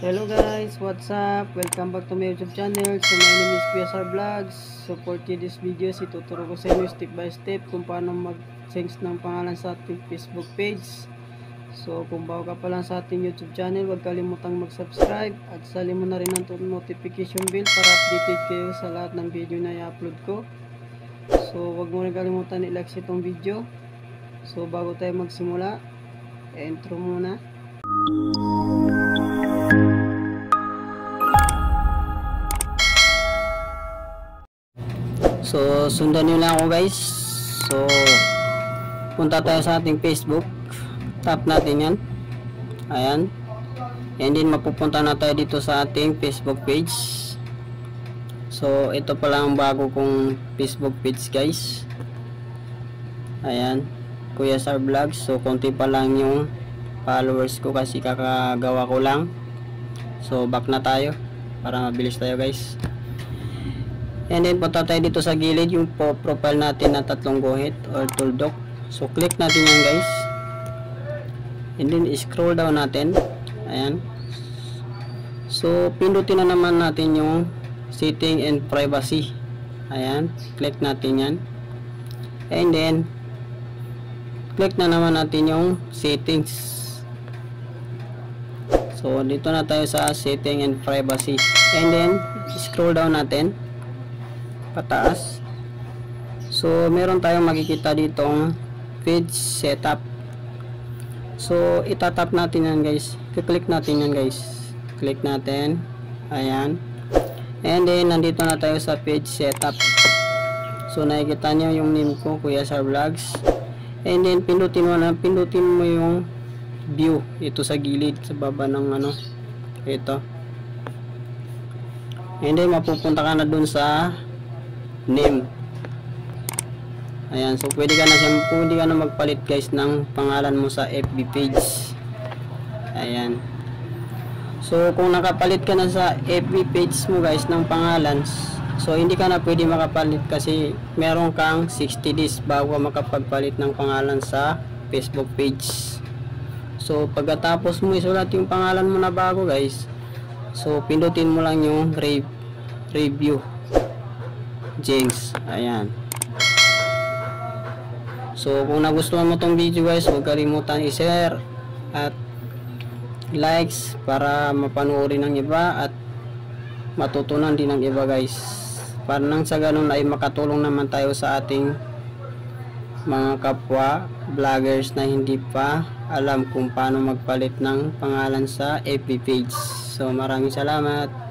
Hello guys, what's up? Welcome back to my YouTube channel. So my name is QSR Vlogs. So for today's videos, ituturo ko sa inyo step by step kung paano mag-change ng pangalan sa ating Facebook page. So kung bago ka pa lang sa ating YouTube channel, huwag kalimutang mag-subscribe at sali mo na rin ang notification bell para updated kayo sa lahat ng video na i-upload ko. So huwag mo rin kalimutan i-like itong video. So bago tayo magsimula, intro muna. So sundan nyo lang ako guys. So punta tayo sa ating Facebook, tap natin yan, ayan, and then mapupunta na tayo dito sa ating Facebook page. So ito pala ang bago kong Facebook page guys, ayan, QSR Vlogs. So konti pa lang yung followers ko kasi kakagawa ko lang. So back na tayo para mabilis tayo guys. And then punta tayo dito sa gilid, yung profile natin na tatlong guhit or tuldok. So click natin yan guys, and then scroll down natin, ayan. So pindutin na naman natin yung setting and privacy, ayan, click natin yan, and then click na naman natin yung settings. So dito na tayo sa setting and privacy, and then scroll down natin pataas. So meron tayong makikita ditong page setup. So itatap natin yan guys, i-click natin yan guys, click natin, ayan, and then nandito na tayo sa page setup. So nakikita nyo yung name ko, QSR Vlogs, and then pindutin mo yung view ito sa gilid sa baba ng ano, ito, and then mapupunta ka na dun sa name, ayan. So pwede ka na magpalit guys ng pangalan mo sa FB page, ayan. So kung nakapalit ka na sa FB page mo guys ng pangalan, so hindi ka na pwede makapalit kasi meron kang 60 days bago makapagpalit ng pangalan sa Facebook page. So pagkatapos mo isulat yung pangalan mo na bago guys, so pindutin mo lang yung review James, ayan. So kung nagustuhan mo tong video guys, huwag kalimutan i-share at likes para mapanoorin ng iba at matutunan din ng iba guys, para nang sa ganun ay makatulong naman tayo sa ating mga kapwa vloggers na hindi pa alam kung paano magpalit ng pangalan sa FB page. So maraming salamat.